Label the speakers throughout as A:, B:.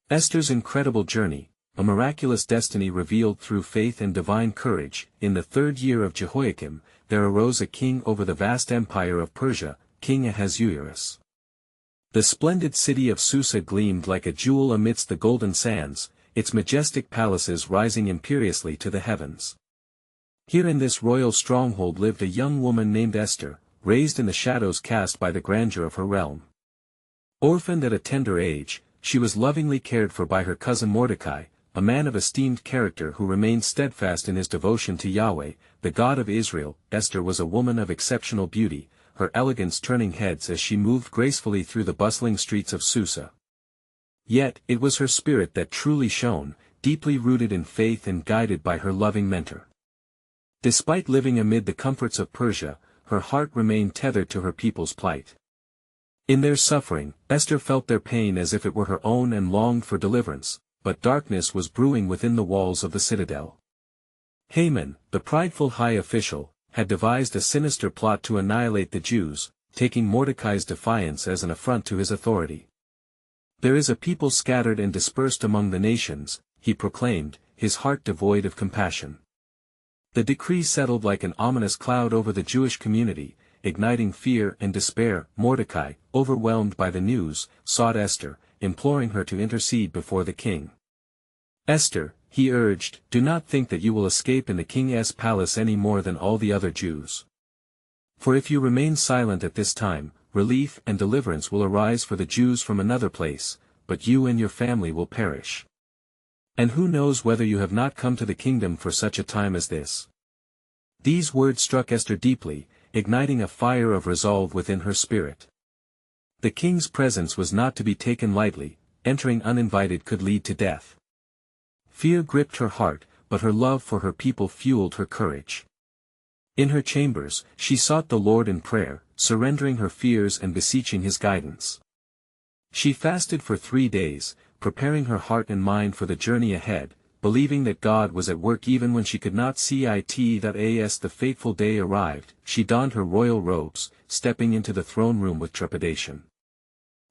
A: Esther's incredible journey, a miraculous destiny revealed through faith and divine courage. In the 3rd year of Jehoiakim, there arose a king over the vast empire of Persia, King Ahasuerus. The splendid city of Susa gleamed like a jewel amidst the golden sands, its majestic palaces rising imperiously to the heavens. Here in this royal stronghold lived a young woman named Esther, raised in the shadows cast by the grandeur of her realm. Orphaned at a tender age, she was lovingly cared for by her cousin Mordecai, a man of esteemed character who remained steadfast in his devotion to Yahweh, the God of Israel. Esther was a woman of exceptional beauty, her elegance turning heads as she moved gracefully through the bustling streets of Susa. Yet, it was her spirit that truly shone, deeply rooted in faith and guided by her loving mentor. Despite living amid the comforts of Persia, her heart remained tethered to her people's plight. In their suffering, Esther felt their pain as if it were her own and longed for deliverance, but darkness was brewing within the walls of the citadel. Haman, the prideful high official, had devised a sinister plot to annihilate the Jews, taking Mordecai's defiance as an affront to his authority. "There is a people scattered and dispersed among the nations," he proclaimed, his heart devoid of compassion. The decree settled like an ominous cloud over the Jewish community, igniting fear and despair. Mordecai, overwhelmed by the news, sought Esther, imploring her to intercede before the king. "Esther," he urged, "do not think that you will escape in the king's palace any more than all the other Jews. For if you remain silent at this time, relief and deliverance will arise for the Jews from another place, but you and your family will perish. And who knows whether you have not come to the kingdom for such a time as this?" These words struck Esther deeply, igniting a fire of resolve within her spirit. The king's presence was not to be taken lightly, entering uninvited could lead to death. Fear gripped her heart, but her love for her people fueled her courage. In her chambers, she sought the Lord in prayer, surrendering her fears and beseeching his guidance. She fasted for 3 days, preparing her heart and mind for the journey ahead, believing that God was at work even when she could not see it. As the fateful day arrived, she donned her royal robes, stepping into the throne room with trepidation.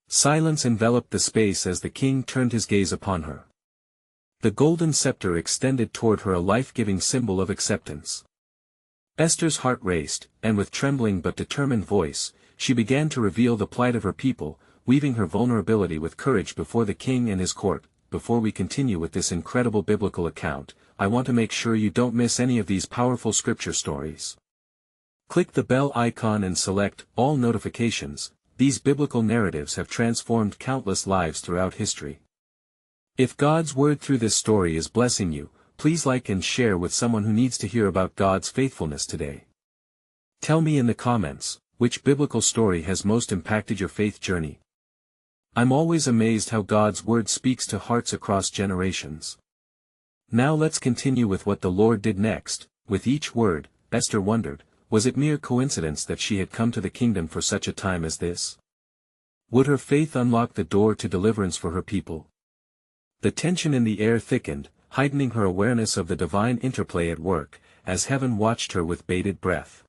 A: Silence enveloped the space as the king turned his gaze upon her. The golden scepter extended toward her, a life-giving symbol of acceptance. Esther's heart raced, and with trembling but determined voice, she began to reveal the plight of her people, weaving her vulnerability with courage before the king and his court. Before we continue with this incredible biblical account, I want to make sure you don't miss any of these powerful scripture stories. Click the bell icon and select all notifications. These biblical narratives have transformed countless lives throughout history. If God's word through this story is blessing you, please like and share with someone who needs to hear about God's faithfulness today. Tell me in the comments, which biblical story has most impacted your faith journey? I'm always amazed how God's word speaks to hearts across generations. Now let's continue with what the Lord did next. With each word, Esther wondered, was it mere coincidence that she had come to the kingdom for such a time as this? Would her faith unlock the door to deliverance for her people? The tension in the air thickened, heightening her awareness of the divine interplay at work, as heaven watched her with bated breath.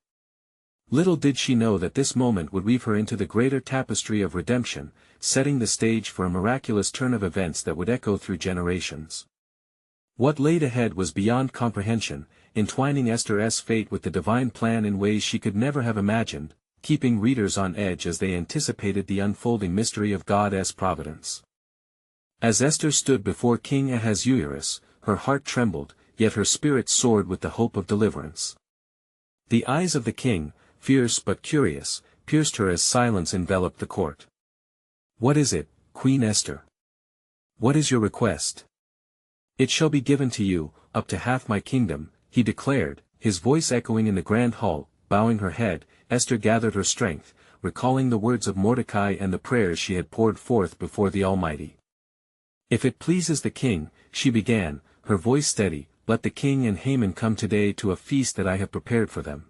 A: Little did she know that this moment would weave her into the greater tapestry of redemption, setting the stage for a miraculous turn of events that would echo through generations. What laid ahead was beyond comprehension, entwining Esther's fate with the divine plan in ways she could never have imagined, keeping readers on edge as they anticipated the unfolding mystery of God's providence. As Esther stood before King Ahasuerus, her heart trembled, yet her spirit soared with the hope of deliverance. The eyes of the king, fierce but curious, pierced her as silence enveloped the court. "What is it, Queen Esther? What is your request?" "It shall be given to you, up to half my kingdom," he declared, his voice echoing in the grand hall. Bowing her head, Esther gathered her strength, recalling the words of Mordecai and the prayers she had poured forth before the Almighty. "If it pleases the king," she began, her voice steady, "let the king and Haman come today to a feast that I have prepared for them."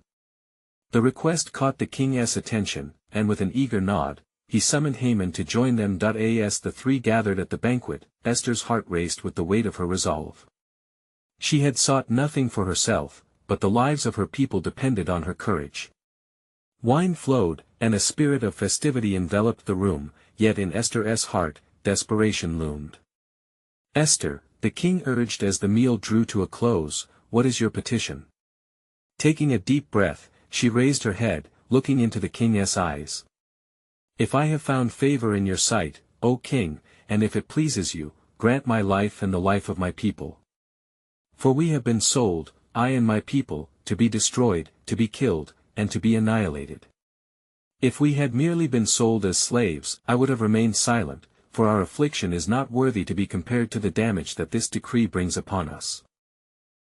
A: The request caught the king's attention, and with an eager nod, he summoned Haman to join them. As the three gathered at the banquet, Esther's heart raced with the weight of her resolve. She had sought nothing for herself, but the lives of her people depended on her courage. Wine flowed, and a spirit of festivity enveloped the room, yet in Esther's heart, desperation loomed. Esther, the king urged as the meal drew to a close, what is your petition? Taking a deep breath, she raised her head, looking into the king's eyes. If I have found favor in your sight, O king, and if it pleases you, grant my life and the life of my people. For we have been sold, I and my people, to be destroyed, to be killed, and to be annihilated. If we had merely been sold as slaves, I would have remained silent, for our affliction is not worthy to be compared to the damage that this decree brings upon us.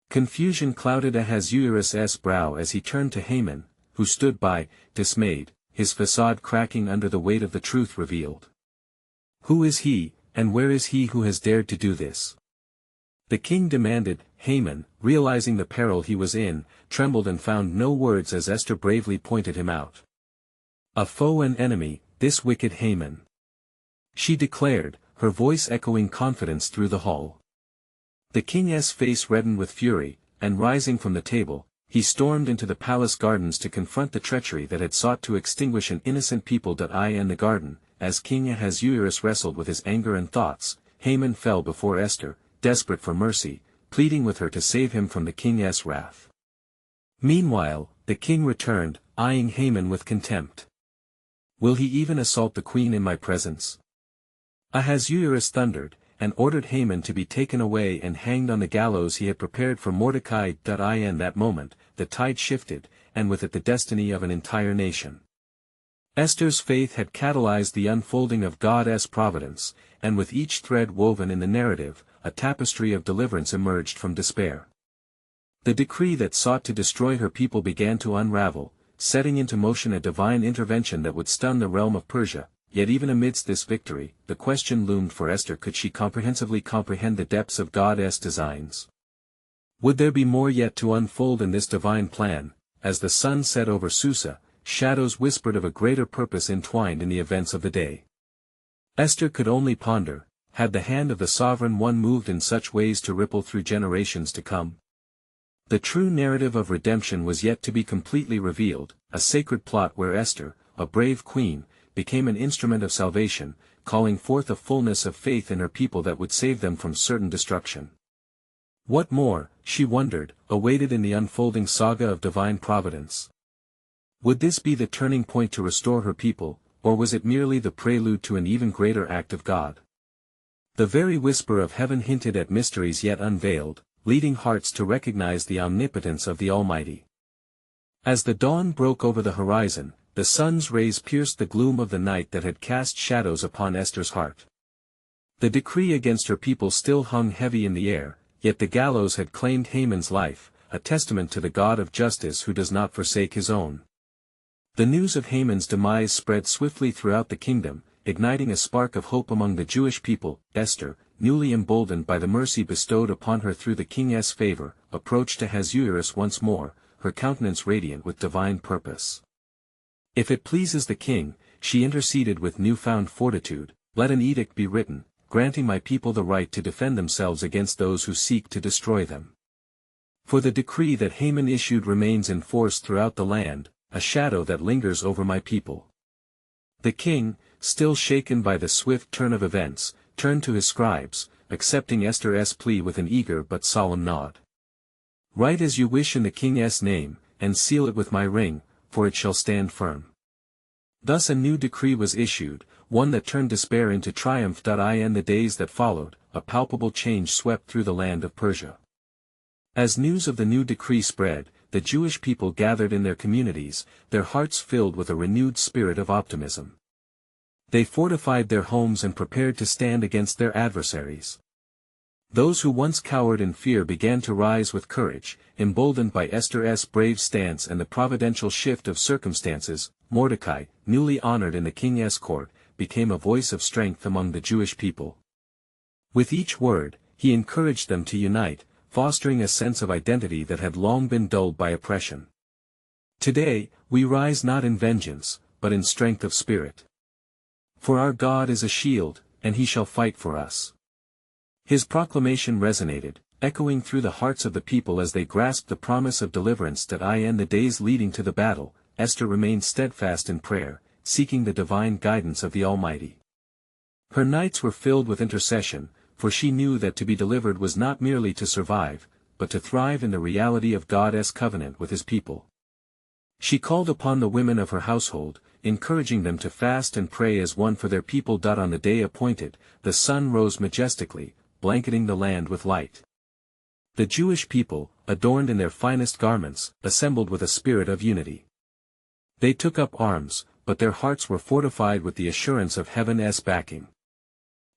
A: Confusion clouded Ahasuerus' brow as he turned to Haman, who stood by, dismayed, his facade cracking under the weight of the truth revealed. Who is he, and where is he who has dared to do this? The king demanded. Haman, realizing the peril he was in, trembled and found no words as Esther bravely pointed him out. A foe and enemy, this wicked Haman, she declared, her voice echoing confidence through the hall. The king's face reddened with fury, and rising from the table, he stormed into the palace gardens to confront the treachery that had sought to extinguish an innocent people. In the garden, as King Ahasuerus wrestled with his anger and thoughts, Haman fell before Esther, desperate for mercy, pleading with her to save him from the king's wrath. Meanwhile, the king returned, eyeing Haman with contempt. Will he even assault the queen in my presence? Ahasuerus thundered, and ordered Haman to be taken away and hanged on the gallows he had prepared for Mordecai. In that moment, the tide shifted, and with it the destiny of an entire nation. Esther's faith had catalyzed the unfolding of God's providence, and with each thread woven in the narrative, a tapestry of deliverance emerged from despair. The decree that sought to destroy her people began to unravel, setting into motion a divine intervention that would stun the realm of Persia. Yet even amidst this victory, the question loomed for Esther: could she comprehend the depths of God's designs? Would there be more yet to unfold in this divine plan? As the sun set over Susa, shadows whispered of a greater purpose entwined in the events of the day. Esther could only ponder, had the hand of the Sovereign One moved in such ways to ripple through generations to come? The true narrative of redemption was yet to be completely revealed, a sacred plot where Esther, a brave queen, became an instrument of salvation, calling forth a fullness of faith in her people that would save them from certain destruction. What more, she wondered, awaited in the unfolding saga of divine providence? Would this be the turning point to restore her people, or was it merely the prelude to an even greater act of God? The very whisper of heaven hinted at mysteries yet unveiled, leading hearts to recognize the omnipotence of the Almighty. As the dawn broke over the horizon, the sun's rays pierced the gloom of the night that had cast shadows upon Esther's heart. The decree against her people still hung heavy in the air, yet the gallows had claimed Haman's life, a testament to the God of justice who does not forsake his own. The news of Haman's demise spread swiftly throughout the kingdom, igniting a spark of hope among the Jewish people. Esther, newly emboldened by the mercy bestowed upon her through the king's favor, approached Ahasuerus once more, her countenance radiant with divine purpose. If it pleases the king, she interceded with newfound fortitude, let an edict be written, granting my people the right to defend themselves against those who seek to destroy them. For the decree that Haman issued remains in force throughout the land, a shadow that lingers over my people. The king, still shaken by the swift turn of events, turned to his scribes, accepting Esther's plea with an eager but solemn nod. Write as you wish in the king's name, and seal it with my ring, for it shall stand firm. Thus a new decree was issued, one that turned despair into triumph. In the days that followed, a palpable change swept through the land of Persia. As news of the new decree spread, the Jewish people gathered in their communities, their hearts filled with a renewed spirit of optimism. They fortified their homes and prepared to stand against their adversaries. Those who once cowered in fear began to rise with courage, emboldened by Esther's brave stance and the providential shift of circumstances. Mordecai, newly honored in the king's court, became a voice of strength among the Jewish people. With each word, he encouraged them to unite, fostering a sense of identity that had long been dulled by oppression. Today, we rise not in vengeance, but in strength of spirit. For our God is a shield, and he shall fight for us. His proclamation resonated, echoing through the hearts of the people as they grasped the promise of deliverance. In the days leading to the battle, Esther remained steadfast in prayer, seeking the divine guidance of the Almighty. Her nights were filled with intercession, for she knew that to be delivered was not merely to survive, but to thrive in the reality of God's covenant with his people. She called upon the women of her household, encouraging them to fast and pray as one for their people. On the day appointed, the sun rose majestically, blanketing the land with light. The Jewish people, adorned in their finest garments, assembled with a spirit of unity. They took up arms, but their hearts were fortified with the assurance of heaven's backing.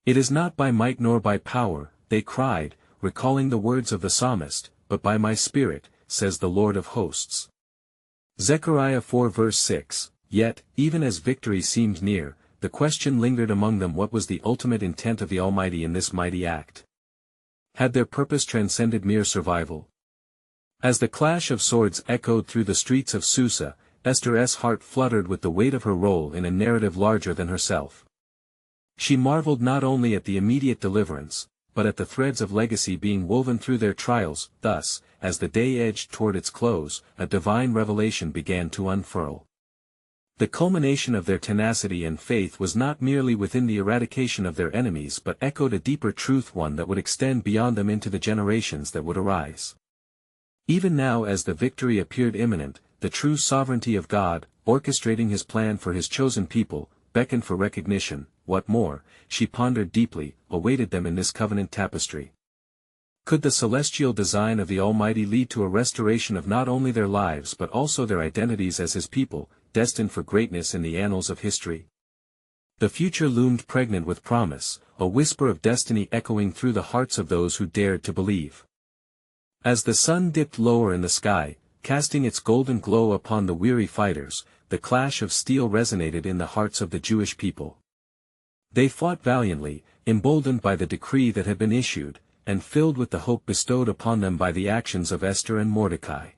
A: "It is not by might nor by power," they cried, recalling the words of the psalmist, "but by my Spirit, says the Lord of hosts." Zechariah 4 verse 6. Yet, even as victory seemed near, the question lingered among them: what was the ultimate intent of the Almighty in this mighty act? Had their purpose transcended mere survival? As the clash of swords echoed through the streets of Susa, Esther's heart fluttered with the weight of her role in a narrative larger than herself. She marveled not only at the immediate deliverance, but at the threads of legacy being woven through their trials. Thus, as the day edged toward its close, a divine revelation began to unfurl. The culmination of their tenacity and faith was not merely within the eradication of their enemies, but echoed a deeper truth, one that would extend beyond them into the generations that would arise. Even now, as the victory appeared imminent, the true sovereignty of God, orchestrating his plan for his chosen people, beckoned for recognition. What more, she pondered deeply, awaited them in this covenant tapestry? Could the celestial design of the Almighty lead to a restoration of not only their lives but also their identities as his people, destined for greatness in the annals of history? The future loomed pregnant with promise, a whisper of destiny echoing through the hearts of those who dared to believe. As the sun dipped lower in the sky, casting its golden glow upon the weary fighters, the clash of steel resonated in the hearts of the Jewish people. They fought valiantly, emboldened by the decree that had been issued, and filled with the hope bestowed upon them by the actions of Esther and Mordecai.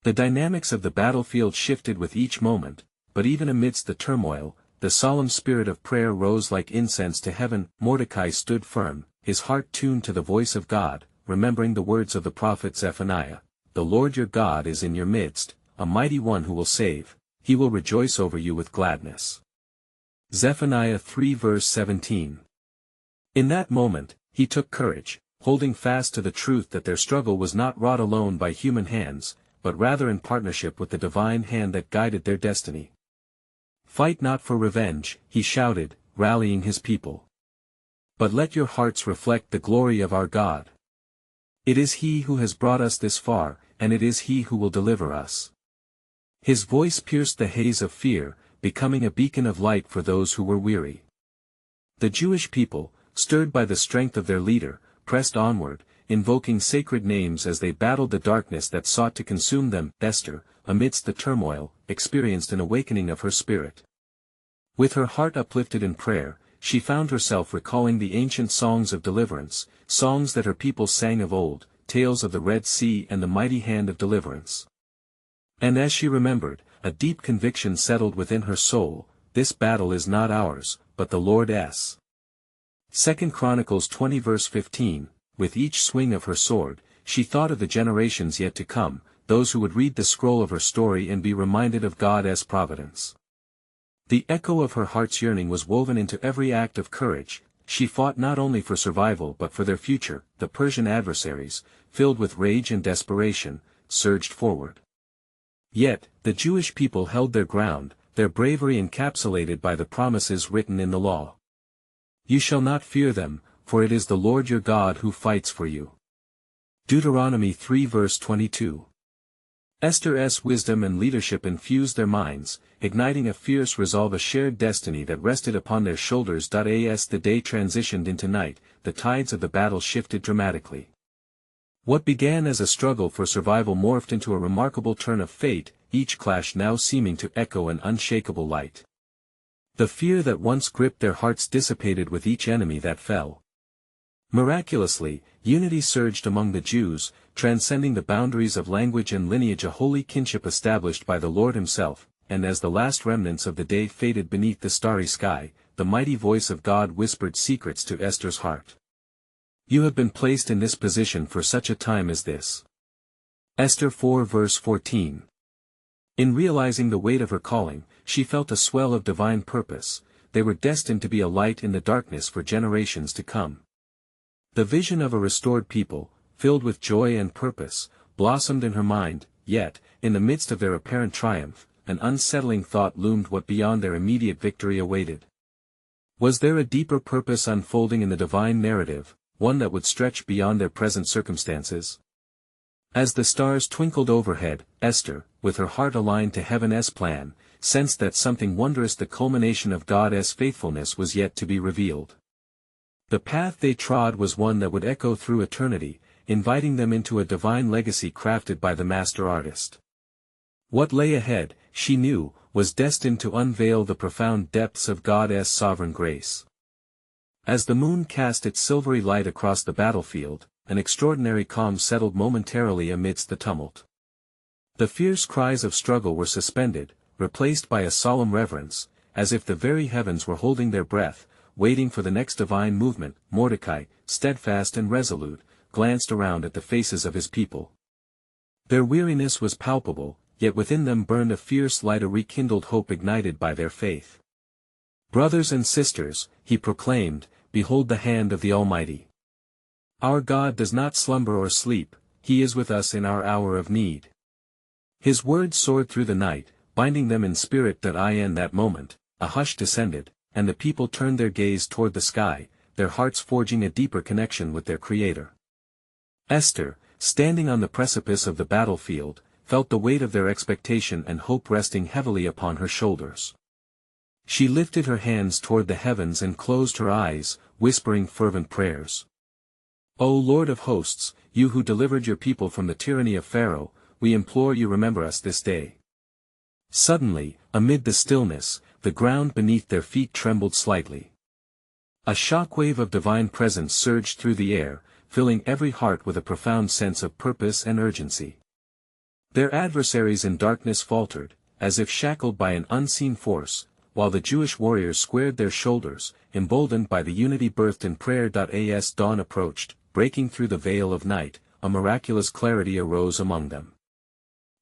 A: The dynamics of the battlefield shifted with each moment, but even amidst the turmoil, the solemn spirit of prayer rose like incense to heaven. Mordecai stood firm, his heart tuned to the voice of God, remembering the words of the prophet Zephaniah: "The Lord your God is in your midst, a mighty one who will save, he will rejoice over you with gladness." Zephaniah 3 verse 17. In that moment, he took courage, holding fast to the truth that their struggle was not wrought alone by human hands, but rather in partnership with the divine hand that guided their destiny. "Fight not for revenge," he shouted, rallying his people. "But let your hearts reflect the glory of our God. It is he who has brought us this far, and it is he who will deliver us." His voice pierced the haze of fear, becoming a beacon of light for those who were weary. The Jewish people, stirred by the strength of their leader, pressed onward, invoking sacred names as they battled the darkness that sought to consume them. Esther, amidst the turmoil, experienced an awakening of her spirit. With her heart uplifted in prayer, she found herself recalling the ancient songs of deliverance, songs that her people sang of old, tales of the Red Sea and the mighty hand of deliverance. And as she remembered, a deep conviction settled within her soul: this battle is not ours, but the Lord's. 2 Chronicles 20 verse 15. With each swing of her sword, she thought of the generations yet to come, those who would read the scroll of her story and be reminded of God's providence. The echo of her heart's yearning was woven into every act of courage. She fought not only for survival but for their future. The Persian adversaries, filled with rage and desperation, surged forward. Yet, the Jewish people held their ground, their bravery encapsulated by the promises written in the law. "You shall not fear them, for it is the Lord your God who fights for you." Deuteronomy 3 verse 22. Esther's wisdom and leadership infused their minds, igniting a fierce resolve, a shared destiny that rested upon their shoulders. As the day transitioned into night, the tides of the battle shifted dramatically. What began as a struggle for survival morphed into a remarkable turn of fate, each clash now seeming to echo an unshakable light. The fear that once gripped their hearts dissipated with each enemy that fell. Miraculously, unity surged among the Jews, transcending the boundaries of language and lineage, a holy kinship established by the Lord himself. And as the last remnants of the day faded beneath the starry sky, the mighty voice of God whispered secrets to Esther's heart. "You have been placed in this position for such a time as this." Esther 4 verse 14. In realizing the weight of her calling, she felt a swell of divine purpose. They were destined to be a light in the darkness for generations to come. The vision of a restored people, filled with joy and purpose, blossomed in her mind, yet, in the midst of their apparent triumph, an unsettling thought loomed: what beyond their immediate victory awaited? Was there a deeper purpose unfolding in the divine narrative, one that would stretch beyond their present circumstances? As the stars twinkled overhead, Esther, with her heart aligned to heaven's plan, sensed that something wondrous, the culmination of God's faithfulness, was yet to be revealed. The path they trod was one that would echo through eternity, inviting them into a divine legacy crafted by the master artist. What lay ahead, she knew, was destined to unveil the profound depths of God's sovereign grace. As the moon cast its silvery light across the battlefield, an extraordinary calm settled momentarily amidst the tumult. The fierce cries of struggle were suspended, replaced by a solemn reverence, as if the very heavens were holding their breath, waiting for the next divine movement. Mordecai, steadfast and resolute, glanced around at the faces of his people. Their weariness was palpable, yet within them burned a fierce light, a rekindled hope ignited by their faith. "Brothers and sisters," he proclaimed, "behold the hand of the Almighty. Our God does not slumber or sleep, He is with us in our hour of need." His words soared through the night, binding them in spirit. In that moment, a hush descended, and the people turned their gaze toward the sky, their hearts forging a deeper connection with their Creator. Esther, standing on the precipice of the battlefield, felt the weight of their expectation and hope resting heavily upon her shoulders. She lifted her hands toward the heavens and closed her eyes, whispering fervent prayers. "O Lord of hosts, you who delivered your people from the tyranny of Pharaoh, we implore you, remember us this day." Suddenly, amid the stillness, the ground beneath their feet trembled slightly. A shockwave of divine presence surged through the air, filling every heart with a profound sense of purpose and urgency. Their adversaries in darkness faltered, as if shackled by an unseen force, while the Jewish warriors squared their shoulders, emboldened by the unity birthed in prayer. As dawn approached, breaking through the veil of night, a miraculous clarity arose among them.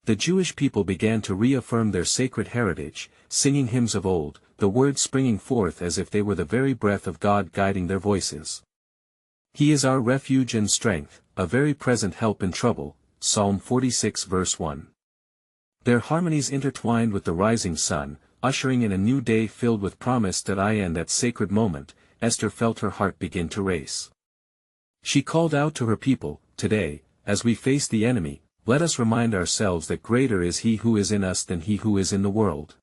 A: The Jewish people began to reaffirm their sacred heritage, singing hymns of old, the words springing forth as if they were the very breath of God guiding their voices. "He is our refuge and strength, a very present help in trouble." Psalm 46 verse 1. Their harmonies intertwined with the rising sun, ushering in a new day filled with promise. In that sacred moment, Esther felt her heart begin to race. She called out to her people, "Today, as we face the enemy, let us remind ourselves that greater is He who is in us than he who is in the world."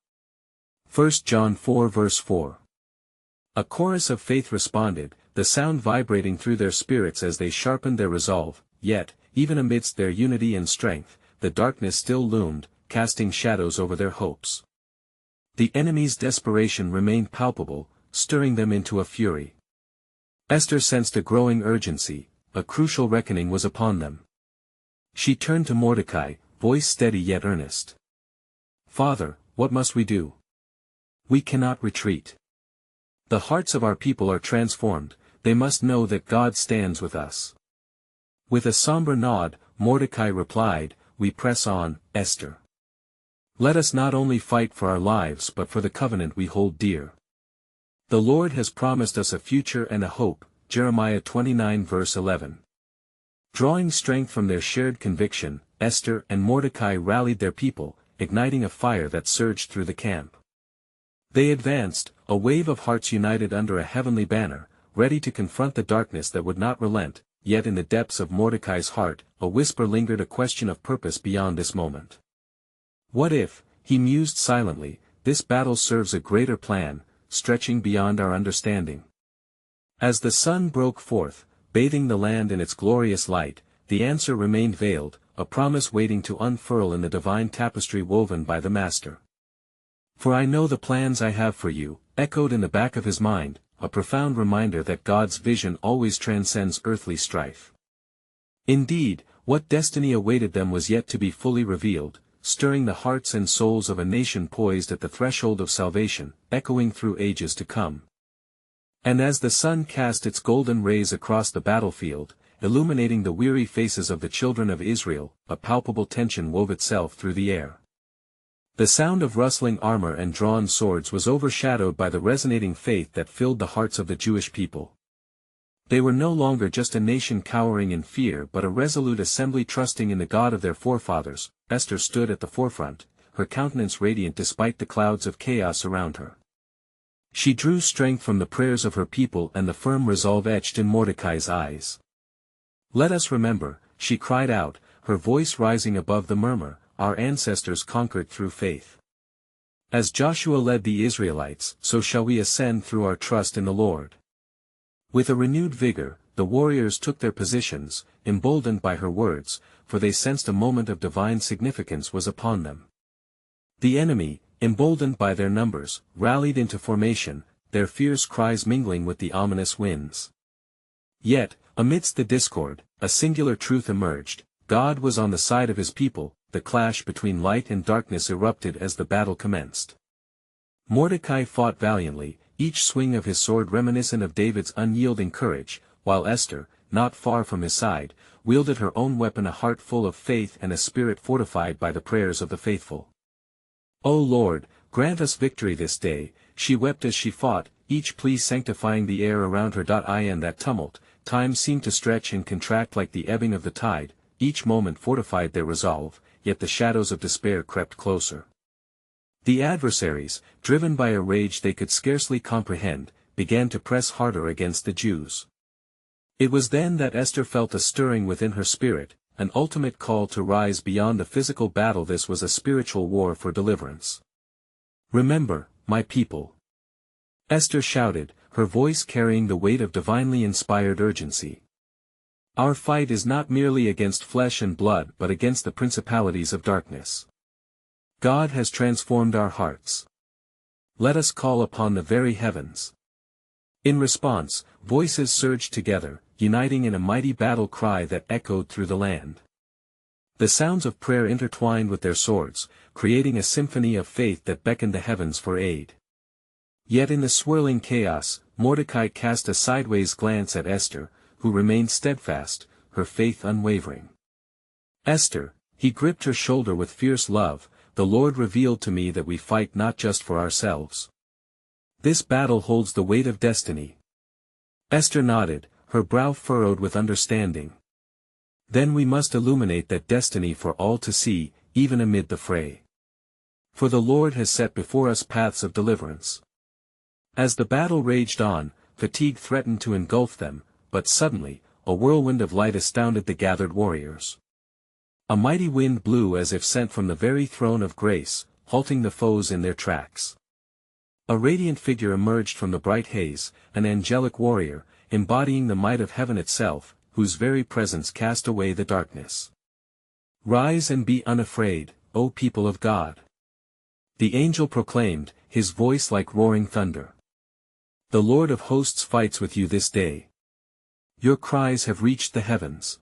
A: 1 John 4 verse 4. A chorus of faith responded, the sound vibrating through their spirits as they sharpened their resolve. Yet, even amidst their unity and strength, the darkness still loomed, casting shadows over their hopes. The enemy's desperation remained palpable, stirring them into a fury. Esther sensed a growing urgency, a crucial reckoning was upon them. She turned to Mordecai, voice steady yet earnest. "Father, what must we do? We cannot retreat. The hearts of our people are transformed, they must know that God stands with us." With a somber nod, Mordecai replied, "We press on, Esther. Let us not only fight for our lives but for the covenant we hold dear. The Lord has promised us a future and a hope." Jeremiah 29 verse 11. Drawing strength from their shared conviction, Esther and Mordecai rallied their people, igniting a fire that surged through the camp. They advanced, a wave of hearts united under a heavenly banner, ready to confront the darkness that would not relent. Yet in the depths of Mordecai's heart, a whisper lingered, a question of purpose beyond this moment. What if, he mused silently, this battle serves a greater plan, stretching beyond our understanding? As the sun broke forth, bathing the land in its glorious light, the answer remained veiled, a promise waiting to unfurl in the divine tapestry woven by the Master. "For I know the plans I have for you," echoed in the back of his mind, a profound reminder that God's vision always transcends earthly strife. Indeed, what destiny awaited them was yet to be fully revealed, stirring the hearts and souls of a nation poised at the threshold of salvation, echoing through ages to come. And as the sun cast its golden rays across the battlefield, illuminating the weary faces of the children of Israel, a palpable tension wove itself through the air. The sound of rustling armor and drawn swords was overshadowed by the resonating faith that filled the hearts of the Jewish people. They were no longer just a nation cowering in fear but a resolute assembly trusting in the God of their forefathers. Esther stood at the forefront, her countenance radiant despite the clouds of chaos around her. She drew strength from the prayers of her people and the firm resolve etched in Mordecai's eyes. "Let us remember," she cried out, her voice rising above the murmur, "our ancestors conquered through faith. As Joshua led the Israelites, so shall we ascend through our trust in the Lord." With a renewed vigor, the warriors took their positions, emboldened by her words, for they sensed a moment of divine significance was upon them. The enemy, emboldened by their numbers, rallied into formation, their fierce cries mingling with the ominous winds. Yet, amidst the discord, a singular truth emerged: God was on the side of his people. The clash between light and darkness erupted as the battle commenced. Mordecai fought valiantly, each swing of his sword reminiscent of David's unyielding courage, while Esther, not far from his side, wielded her own weapon, a heart full of faith and a spirit fortified by the prayers of the faithful. "O Lord, grant us victory this day," she wept as she fought, each plea sanctifying the air around her. In that tumult, time seemed to stretch and contract like the ebbing of the tide, each moment fortified their resolve, yet the shadows of despair crept closer. The adversaries, driven by a rage they could scarcely comprehend, began to press harder against the Jews. It was then that Esther felt a stirring within her spirit, an ultimate call to rise beyond the physical battle. This was a spiritual war for deliverance. "Remember, my people," Esther shouted, her voice carrying the weight of divinely inspired urgency. "Our fight is not merely against flesh and blood but against the principalities of darkness. God has transformed our hearts. Let us call upon the very heavens." In response, voices surged together, uniting in a mighty battle cry that echoed through the land. The sounds of prayer intertwined with their swords, creating a symphony of faith that beckoned the heavens for aid. Yet in the swirling chaos, Mordecai cast a sideways glance at Esther, who remained steadfast, her faith unwavering. "Esther," he gripped her shoulder with fierce love, "the Lord revealed to me that we fight not just for ourselves. This battle holds the weight of destiny." Esther nodded, her brow furrowed with understanding. "Then we must illuminate that destiny for all to see, even amid the fray. For the Lord has set before us paths of deliverance." As the battle raged on, fatigue threatened to engulf them, but suddenly, a whirlwind of light astounded the gathered warriors. A mighty wind blew as if sent from the very throne of grace, halting the foes in their tracks. A radiant figure emerged from the bright haze, an angelic warrior, embodying the might of heaven itself, whose very presence cast away the darkness. "Rise and be unafraid, O people of God," the angel proclaimed, his voice like roaring thunder. "The Lord of hosts fights with you this day. Your cries have reached the heavens.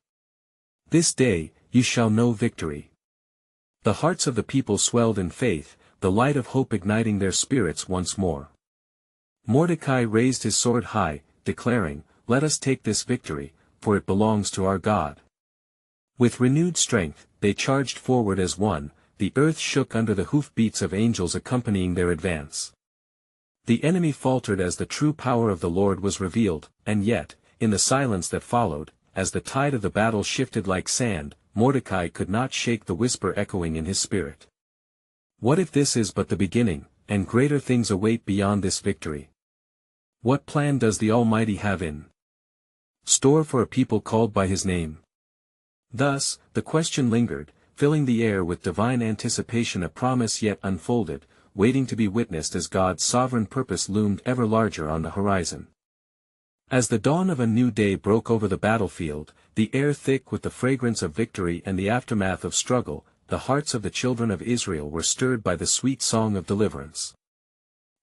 A: This day, you shall know victory." The hearts of the people swelled in faith, the light of hope igniting their spirits once more. Mordecai raised his sword high, declaring, "Let us take this victory, for it belongs to our God." With renewed strength, they charged forward as one, the earth shook under the hoofbeats of angels accompanying their advance. The enemy faltered as the true power of the Lord was revealed, and yet, in the silence that followed, as the tide of the battle shifted like sand, Mordecai could not shake the whisper echoing in his spirit. "What if this is but the beginning, and greater things await beyond this victory? What plan does the Almighty have in store for a people called by his name?" Thus, the question lingered, filling the air with divine anticipation, a promise yet unfolded, waiting to be witnessed as God's sovereign purpose loomed ever larger on the horizon. As the dawn of a new day broke over the battlefield, the air thick with the fragrance of victory and the aftermath of struggle, the hearts of the children of Israel were stirred by the sweet song of deliverance.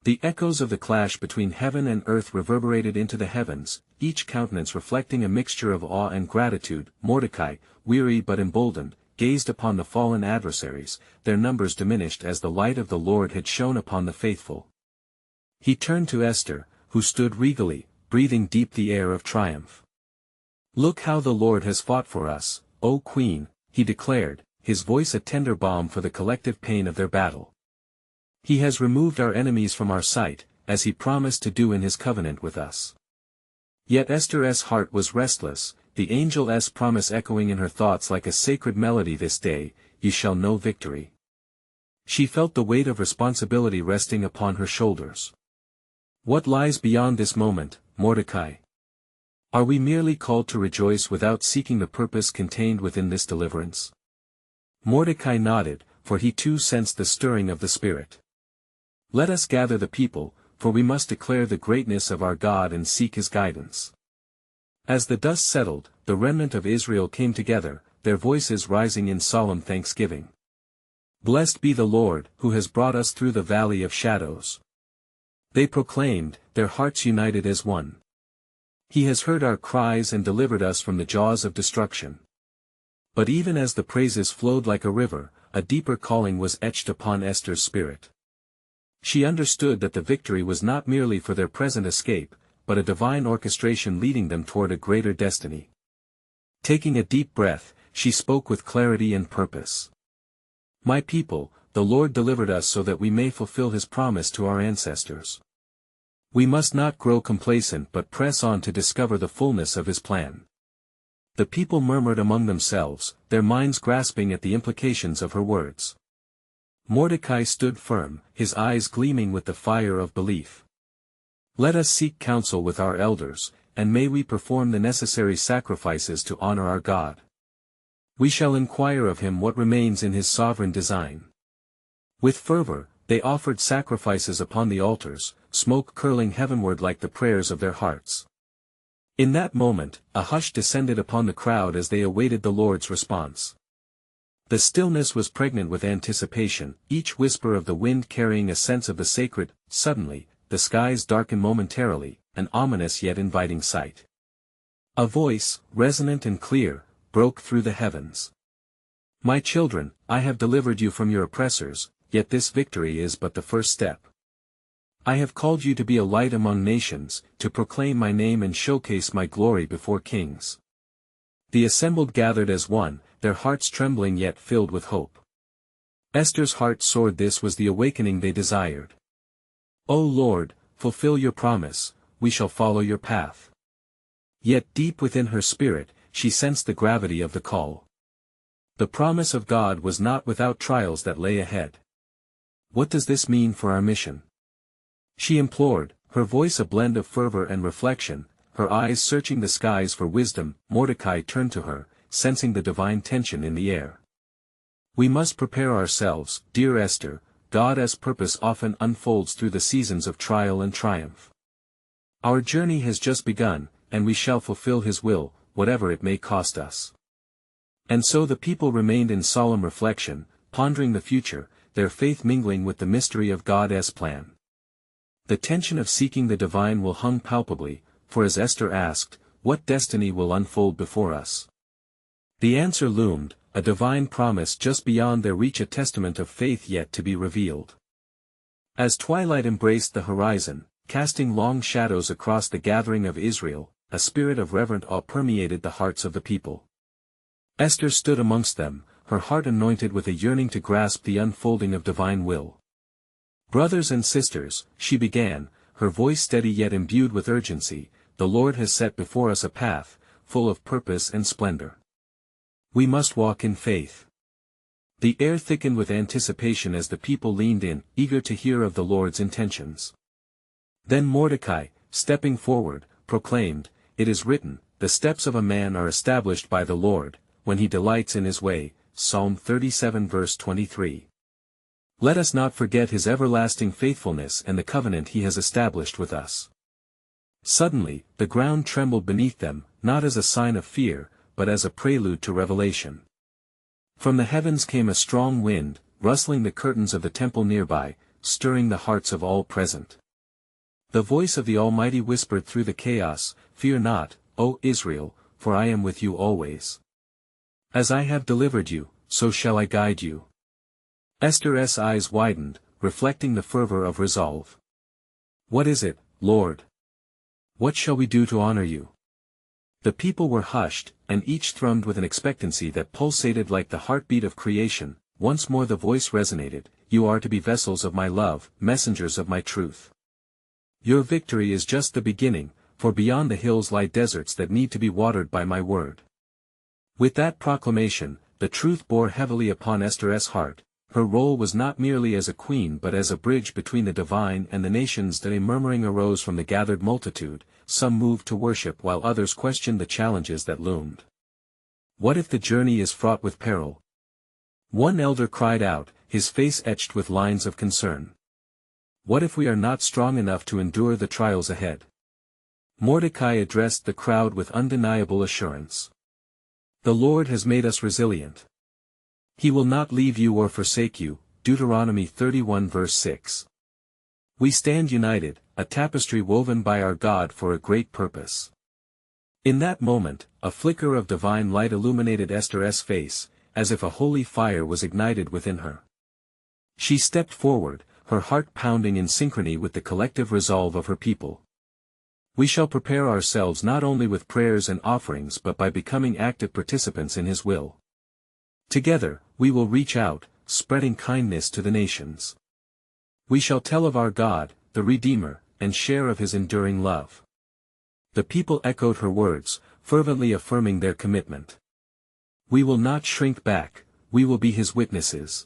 A: The echoes of the clash between heaven and earth reverberated into the heavens, each countenance reflecting a mixture of awe and gratitude. Mordecai, weary but emboldened, gazed upon the fallen adversaries, their numbers diminished as the light of the Lord had shone upon the faithful. He turned to Esther, who stood regally, breathing deep the air of triumph. "Look how the Lord has fought for us, O Queen," he declared, his voice a tender balm for the collective pain of their battle. "He has removed our enemies from our sight, as he promised to do in his covenant with us. Yet Esther's heart was restless, the angel's promise echoing in her thoughts like a sacred melody. This day, ye shall know victory. She felt the weight of responsibility resting upon her shoulders. What lies beyond this moment, Mordecai? Are we merely called to rejoice without seeking the purpose contained within this deliverance? Mordecai nodded, for he too sensed the stirring of the Spirit. Let us gather the people, for we must declare the greatness of our God and seek his guidance. As the dust settled, the remnant of Israel came together, their voices rising in solemn thanksgiving. Blessed be the Lord, who has brought us through the valley of shadows. They proclaimed, their hearts united as one. He has heard our cries and delivered us from the jaws of destruction. But even as the praises flowed like a river, a deeper calling was etched upon Esther's spirit. She understood that the victory was not merely for their present escape, but a divine orchestration leading them toward a greater destiny. Taking a deep breath, she spoke with clarity and purpose. My people, the Lord delivered us so that we may fulfill his promise to our ancestors. We must not grow complacent but press on to discover the fullness of his plan. The people murmured among themselves, their minds grasping at the implications of her words. Mordecai stood firm, his eyes gleaming with the fire of belief. Let us seek counsel with our elders, and may we perform the necessary sacrifices to honor our God. We shall inquire of him what remains in his sovereign design. With fervor, they offered sacrifices upon the altars, smoke curling heavenward like the prayers of their hearts. In that moment, a hush descended upon the crowd as they awaited the Lord's response. The stillness was pregnant with anticipation, each whisper of the wind carrying a sense of the sacred. Suddenly, the skies darkened momentarily, an ominous yet inviting sight. A voice, resonant and clear, broke through the heavens. My children, I have delivered you from your oppressors, yet this victory is but the first step. I have called you to be a light among nations, to proclaim my name and showcase my glory before kings. The assembled gathered as one, their hearts trembling yet filled with hope. Esther's heart soared. This was the awakening they desired. O Lord, fulfill your promise, we shall follow your path. Yet deep within her spirit, she sensed the gravity of the call. The promise of God was not without trials that lay ahead. What does this mean for our mission? She implored, her voice a blend of fervor and reflection, her eyes searching the skies for wisdom. Mordecai turned to her, sensing the divine tension in the air. We must prepare ourselves, dear Esther. God's purpose often unfolds through the seasons of trial and triumph. Our journey has just begun, and we shall fulfill his will, whatever it may cost us. And so the people remained in solemn reflection, pondering the future, their faith mingling with the mystery of God's plan. The tension of seeking the divine will hung palpably, for as Esther asked, what destiny will unfold before us? The answer loomed, a divine promise just beyond their reach, a testament of faith yet to be revealed. As twilight embraced the horizon, casting long shadows across the gathering of Israel, a spirit of reverent awe permeated the hearts of the people. Esther stood amongst them, her heart anointed with a yearning to grasp the unfolding of divine will. Brothers and sisters, she began, her voice steady yet imbued with urgency, the Lord has set before us a path, full of purpose and splendor. We must walk in faith. The air thickened with anticipation as the people leaned in, eager to hear of the Lord's intentions. Then Mordecai, stepping forward, proclaimed, It is written, the steps of a man are established by the Lord, when he delights in his way. Psalm 37 verse 23. Let us not forget his everlasting faithfulness and the covenant he has established with us. Suddenly, the ground trembled beneath them, not as a sign of fear, but as a prelude to revelation. From the heavens came a strong wind, rustling the curtains of the temple nearby, stirring the hearts of all present. The voice of the Almighty whispered through the chaos, Fear not, O Israel, for I am with you always. As I have delivered you, so shall I guide you. Esther's eyes widened, reflecting the fervor of resolve. What is it, Lord? What shall we do to honor you? The people were hushed, and each thrummed with an expectancy that pulsated like the heartbeat of creation. Once more the voice resonated, You are to be vessels of my love, messengers of my truth. Your victory is just the beginning, for beyond the hills lie deserts that need to be watered by my word." With that proclamation, the truth bore heavily upon Esther's heart. Her role was not merely as a queen but as a bridge between the divine and the nations. That a murmuring arose from the gathered multitude, some moved to worship while others questioned the challenges that loomed. What if the journey is fraught with peril? One elder cried out, his face etched with lines of concern. What if we are not strong enough to endure the trials ahead? Mordecai addressed the crowd with undeniable assurance. The Lord has made us resilient. He will not leave you or forsake you, Deuteronomy 31 verse 6. We stand united, a tapestry woven by our God for a great purpose. In that moment, a flicker of divine light illuminated Esther's face, as if a holy fire was ignited within her. She stepped forward, her heart pounding in synchrony with the collective resolve of her people. We shall prepare ourselves not only with prayers and offerings but by becoming active participants in His will. Together, we will reach out, spreading kindness to the nations. We shall tell of our God, the Redeemer, and share of His enduring love. The people echoed her words, fervently affirming their commitment. We will not shrink back, we will be His witnesses.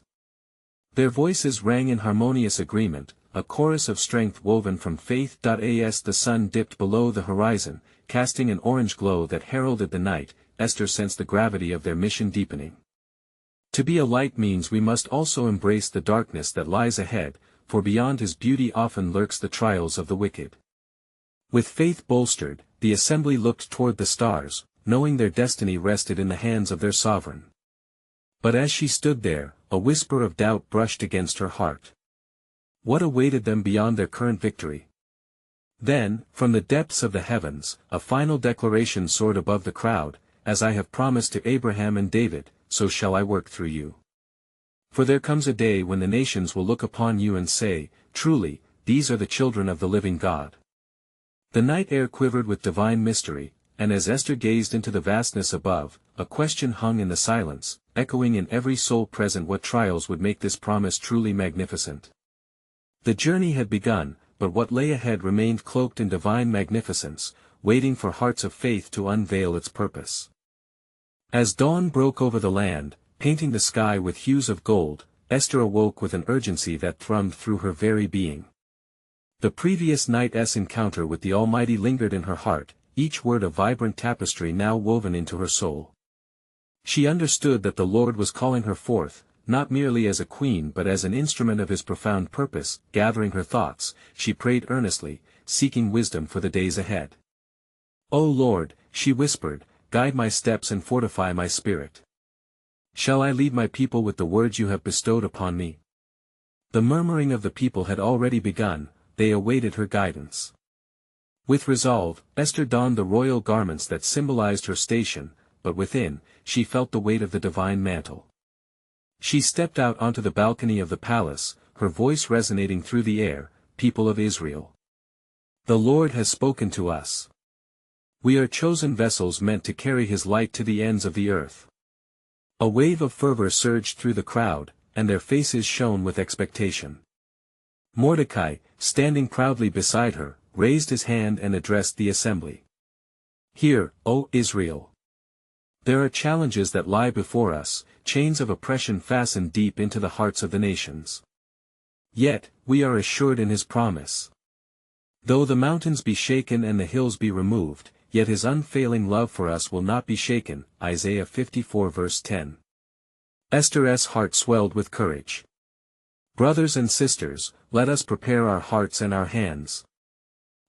A: Their voices rang in harmonious agreement, a chorus of strength woven from faith. As the sun dipped below the horizon, casting an orange glow that heralded the night, Esther sensed the gravity of their mission deepening. To be a light means we must also embrace the darkness that lies ahead, for beyond His beauty often lurks the trials of the wicked. With faith bolstered, the assembly looked toward the stars, knowing their destiny rested in the hands of their sovereign. But as she stood there, a whisper of doubt brushed against her heart. What awaited them beyond their current victory? Then, from the depths of the heavens, a final declaration soared above the crowd, "As I have promised to Abraham and David, so shall I work through you. For there comes a day when the nations will look upon you and say, truly, these are the children of the living God." The night air quivered with divine mystery, and as Esther gazed into the vastness above, a question hung in the silence, echoing in every soul present: what trials would make this promise truly magnificent? The journey had begun, but what lay ahead remained cloaked in divine magnificence, waiting for hearts of faith to unveil its purpose. As dawn broke over the land, painting the sky with hues of gold, Esther awoke with an urgency that thrummed through her very being. The previous night's encounter with the Almighty lingered in her heart, each word a vibrant tapestry now woven into her soul. She understood that the Lord was calling her forth, not merely as a queen but as an instrument of His profound purpose. Gathering her thoughts, she prayed earnestly, seeking wisdom for the days ahead. "O Lord," she whispered, "guide my steps and fortify my spirit. Shall I lead my people with the words you have bestowed upon me?" The murmuring of the people had already begun, they awaited her guidance. With resolve, Esther donned the royal garments that symbolized her station, but within, she felt the weight of the divine mantle. She stepped out onto the balcony of the palace, her voice resonating through the air, "People of Israel, the Lord has spoken to us. We are chosen vessels meant to carry His light to the ends of the earth." A wave of fervor surged through the crowd, and their faces shone with expectation. Mordecai, standing proudly beside her, raised his hand and addressed the assembly. "Hear, O Israel! There are challenges that lie before us, chains of oppression fastened deep into the hearts of the nations. Yet, we are assured in His promise. Though the mountains be shaken and the hills be removed, yet His unfailing love for us will not be shaken. Isaiah 54 verse 10. Esther's heart swelled with courage. Brothers and sisters, let us prepare our hearts and our hands.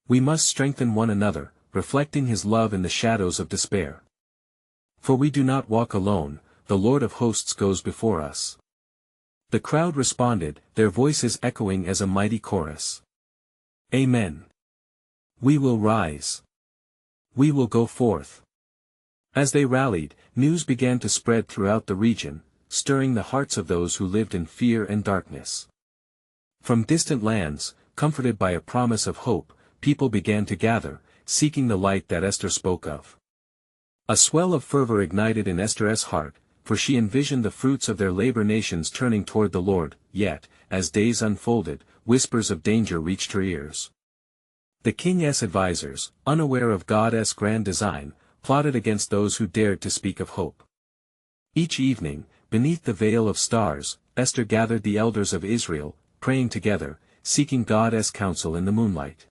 A: We must strengthen one another, reflecting His love in the shadows of despair. For we do not walk alone, the Lord of hosts goes before us. The crowd responded, their voices echoing as a mighty chorus. Amen. We will rise. We will go forth. As they rallied, news began to spread throughout the region, stirring the hearts of those who lived in fear and darkness. From distant lands, comforted by a promise of hope, people began to gather, seeking the light that Esther spoke of. A swell of fervor ignited in Esther's heart, for she envisioned the fruits of their labor nations turning toward the Lord. Yet, as days unfolded, whispers of danger reached her ears. The king's advisors, unaware of God's grand design, plotted against those who dared to speak of hope. Each evening, beneath the veil of stars, Esther gathered the elders of Israel, praying together, seeking God's counsel in the moonlight.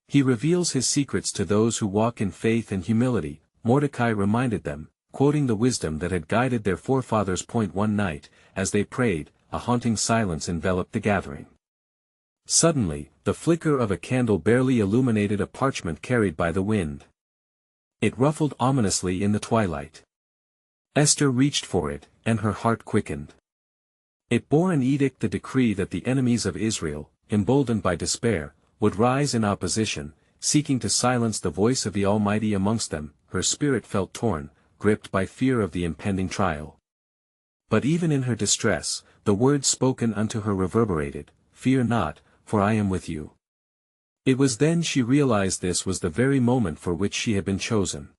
A: He reveals his secrets to those who walk in faith and humility, Mordecai reminded them, quoting the wisdom that had guided their forefathers. One night, as they prayed, a haunting silence enveloped the gathering. Suddenly, the flicker of a candle barely illuminated a parchment carried by the wind. It ruffled ominously in the twilight. Esther reached for it, and her heart quickened. It bore an edict, the decree that the enemies of Israel, emboldened by despair, would rise in opposition, seeking to silence the voice of the Almighty amongst them. Her spirit felt torn, gripped by fear of the impending trial. But even in her distress, the words spoken unto her reverberated, "Fear not, for I am with you." It was then she realized this was the very moment for which she had been chosen.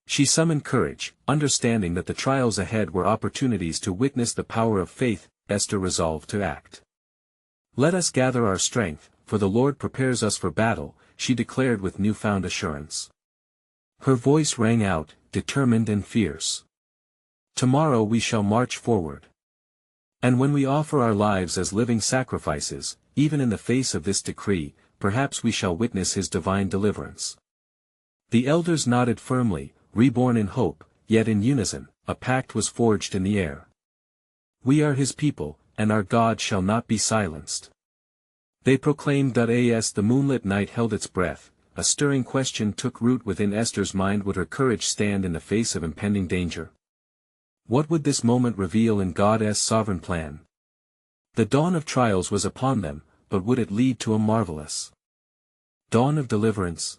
A: She summoned courage, understanding that the trials ahead were opportunities to witness the power of faith. Esther resolved to act. "Let us gather our strength, for the Lord prepares us for battle," she declared with newfound assurance. Her voice rang out, determined and fierce. "Tomorrow we shall march forward. And when we offer our lives as living sacrifices, even in the face of this decree, perhaps we shall witness his divine deliverance." The elders nodded firmly, reborn in hope, yet in unison, a pact was forged in the air. "We are his people, and our God shall not be silenced." They proclaimed. As the moonlit night held its breath, a stirring question took root within Esther's mind: would her courage stand in the face of impending danger? What would this moment reveal in God's sovereign plan? The dawn of trials was upon them, but would it lead to a marvelous dawn of deliverance?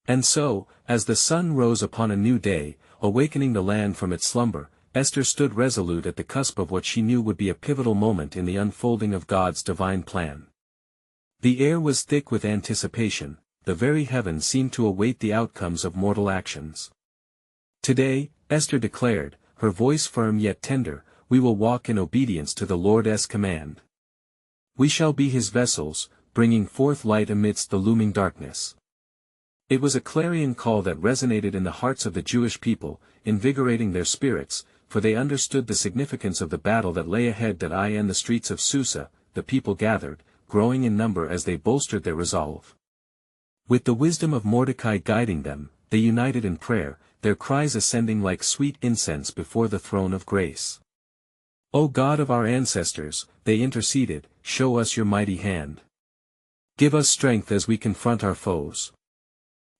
A: And so, as the sun rose upon a new day, awakening the land from its slumber, Esther stood resolute at the cusp of what she knew would be a pivotal moment in the unfolding of God's divine plan. The air was thick with anticipation, the very heavens seemed to await the outcomes of mortal actions. "Today," Esther declared, her voice firm yet tender, "we will walk in obedience to the Lord's command. We shall be his vessels, bringing forth light amidst the looming darkness." It was a clarion call that resonated in the hearts of the Jewish people, invigorating their spirits, for they understood the significance of the battle that lay ahead. In the streets of Susa, the people gathered, growing in number as they bolstered their resolve. With the wisdom of Mordecai guiding them, they united in prayer, their cries ascending like sweet incense before the throne of grace. "O God of our ancestors," they interceded, "show us your mighty hand. Give us strength as we confront our foes."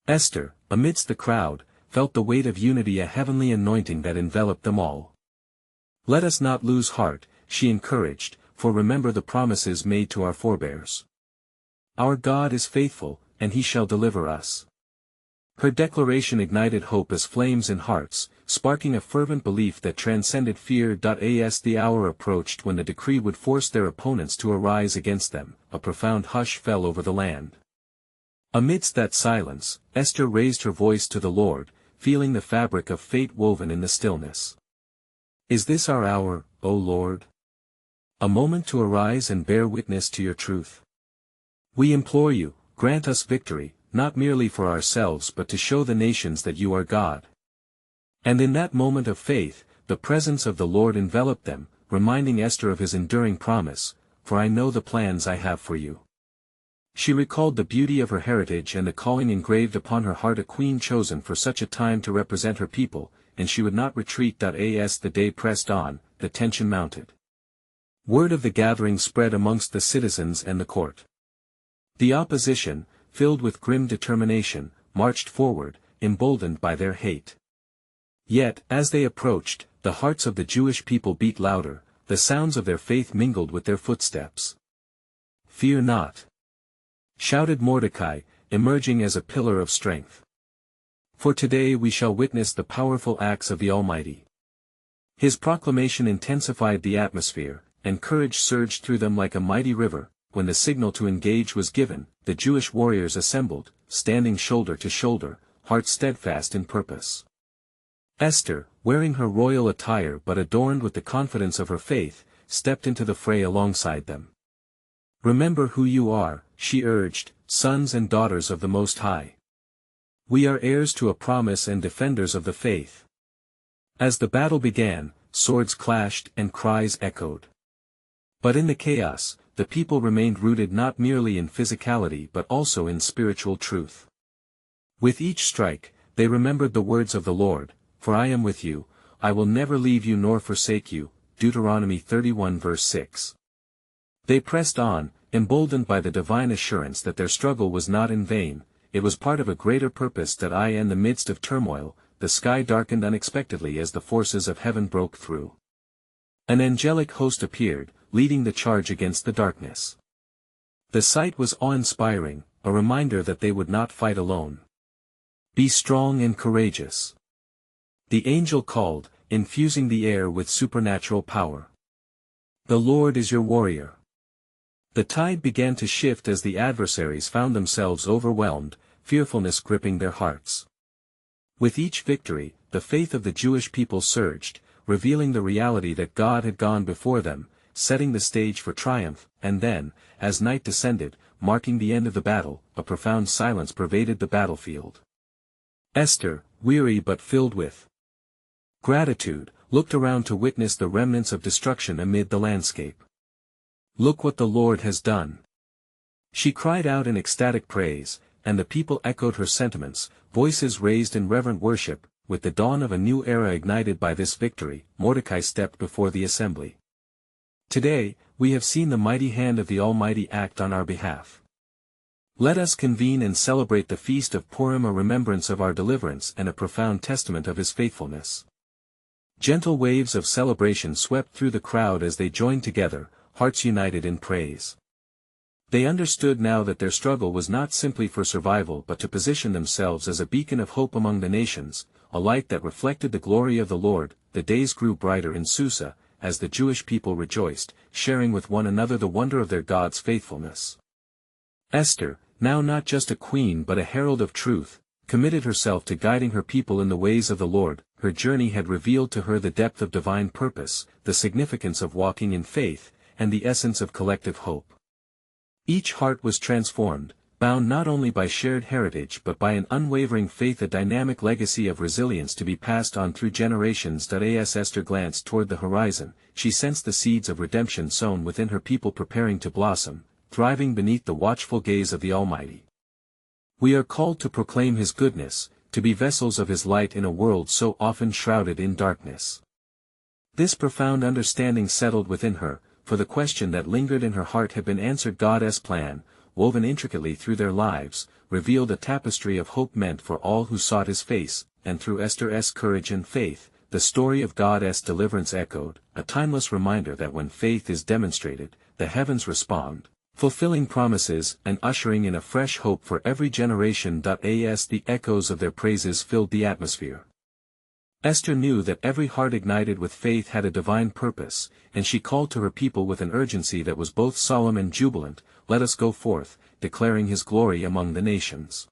A: Esther, amidst the crowd, felt the weight of unity, a heavenly anointing that enveloped them all. "Let us not lose heart," she encouraged, "for remember the promises made to our forebears. Our God is faithful, and he shall deliver us." Her declaration ignited hope as flames in hearts, sparking a fervent belief that transcended fear. As the hour approached when the decree would force their opponents to arise against them, a profound hush fell over the land. Amidst that silence, Esther raised her voice to the Lord, feeling the fabric of fate woven in the stillness. "Is this our hour, O Lord? A moment to arise and bear witness to your truth? We implore you, grant us victory, not merely for ourselves but to show the nations that you are God." And in that moment of faith, the presence of the Lord enveloped them, reminding Esther of his enduring promise, "For I know the plans I have for you." She recalled the beauty of her heritage and the calling engraved upon her heart, a queen chosen for such a time to represent her people, and she would not retreat. As the day pressed on, the tension mounted. Word of the gathering spread amongst the citizens and the court. The opposition, filled with grim determination, marched forward, emboldened by their hate. Yet, as they approached, the hearts of the Jewish people beat louder, the sounds of their faith mingled with their footsteps. "Fear not," shouted Mordecai, emerging as a pillar of strength. "For today we shall witness the powerful acts of the Almighty." His proclamation intensified the atmosphere, and courage surged through them like a mighty river. When the signal to engage was given, the Jewish warriors assembled, standing shoulder to shoulder, hearts steadfast in purpose. Esther, wearing her royal attire but adorned with the confidence of her faith, stepped into the fray alongside them. "Remember who you are," she urged, sons and daughters of the Most High. We are heirs to a promise and defenders of the faith. As the battle began, swords clashed and cries echoed. But in the chaos, the people remained rooted not merely in physicality but also in spiritual truth. With each strike, they remembered the words of the Lord, "For I am with you, I will never leave you nor forsake you," Deuteronomy 31 verse 6. They pressed on, emboldened by the divine assurance that their struggle was not in vain. It was part of a greater purpose that in the midst of turmoil, the sky darkened unexpectedly as the forces of heaven broke through. An angelic host appeared, leading the charge against the darkness. The sight was awe-inspiring, a reminder that they would not fight alone. "Be strong and courageous." The angel called, infusing the air with supernatural power. "The Lord is your warrior." The tide began to shift as the adversaries found themselves overwhelmed, fearfulness gripping their hearts. With each victory, the faith of the Jewish people surged, revealing the reality that God had gone before them, setting the stage for triumph, and then, as night descended, marking the end of the battle, a profound silence pervaded the battlefield. Esther, weary but filled with gratitude, looked around to witness the remnants of destruction amid the landscape. "Look what the Lord has done." She cried out in ecstatic praise, and the people echoed her sentiments, voices raised in reverent worship. With the dawn of a new era ignited by this victory, Mordecai stepped before the assembly. "Today, we have seen the mighty hand of the Almighty act on our behalf. Let us convene and celebrate the feast of Purim, a remembrance of our deliverance and a profound testament of his faithfulness." Gentle waves of celebration swept through the crowd as they joined together, hearts united in praise. They understood now that their struggle was not simply for survival but to position themselves as a beacon of hope among the nations, a light that reflected the glory of the Lord. The days grew brighter in Susa, as the Jewish people rejoiced, sharing with one another the wonder of their God's faithfulness. Esther, now not just a queen but a herald of truth, committed herself to guiding her people in the ways of the Lord. Her journey had revealed to her the depth of divine purpose, the significance of walking in faith, and the essence of collective hope. Each heart was transformed, bound not only by shared heritage but by an unwavering faith, a dynamic legacy of resilience to be passed on through generations. As Esther glanced toward the horizon, she sensed the seeds of redemption sown within her people preparing to blossom, thriving beneath the watchful gaze of the Almighty. We are called to proclaim His goodness, to be vessels of His light in a world so often shrouded in darkness. This profound understanding settled within her, for the question that lingered in her heart had been answered. God's plan, woven intricately through their lives, revealed a tapestry of hope meant for all who sought His face, and through Esther's courage and faith, the story of God's deliverance echoed, a timeless reminder that when faith is demonstrated, the heavens respond, fulfilling promises and ushering in a fresh hope for every generation. The echoes of their praises filled the atmosphere. Esther knew that every heart ignited with faith had a divine purpose, and she called to her people with an urgency that was both solemn and jubilant. "Let us go forth, declaring His glory among the nations.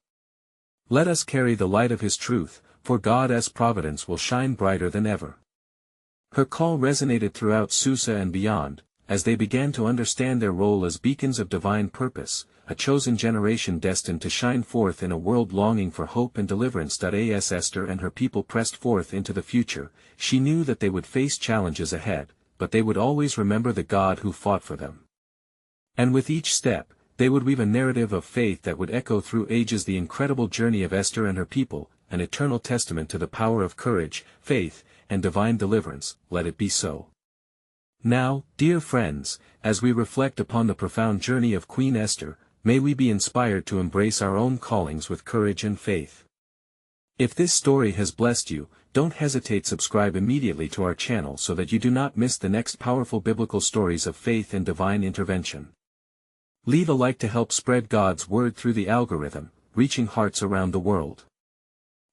A: Let us carry the light of His truth, for God's providence will shine brighter than ever." Her call resonated throughout Susa and beyond, as they began to understand their role as beacons of divine purpose, a chosen generation destined to shine forth in a world longing for hope and deliverance. As Esther and her people pressed forth into the future, she knew that they would face challenges ahead, but they would always remember the God who fought for them. And with each step, they would weave a narrative of faith that would echo through ages. The incredible journey of Esther and her people, an eternal testament to the power of courage, faith, and divine deliverance. Let it be so. Now, dear friends, as we reflect upon the profound journey of Queen Esther, may we be inspired to embrace our own callings with courage and faith. If this story has blessed you, don't hesitate to subscribe immediately to our channel so that you do not miss the next powerful biblical stories of faith and divine intervention. Leave a like to help spread God's word through the algorithm, reaching hearts around the world.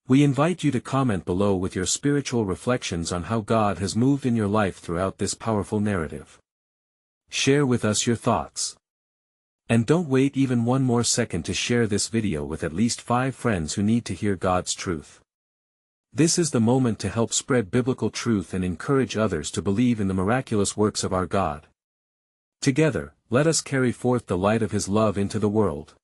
A: We invite you to comment below with your spiritual reflections on how God has moved in your life throughout this powerful narrative. Share with us your thoughts. And don't wait even one more second to share this video with at least 5 friends who need to hear God's truth. This is the moment to help spread biblical truth and encourage others to believe in the miraculous works of our God. Together, let us carry forth the light of His love into the world.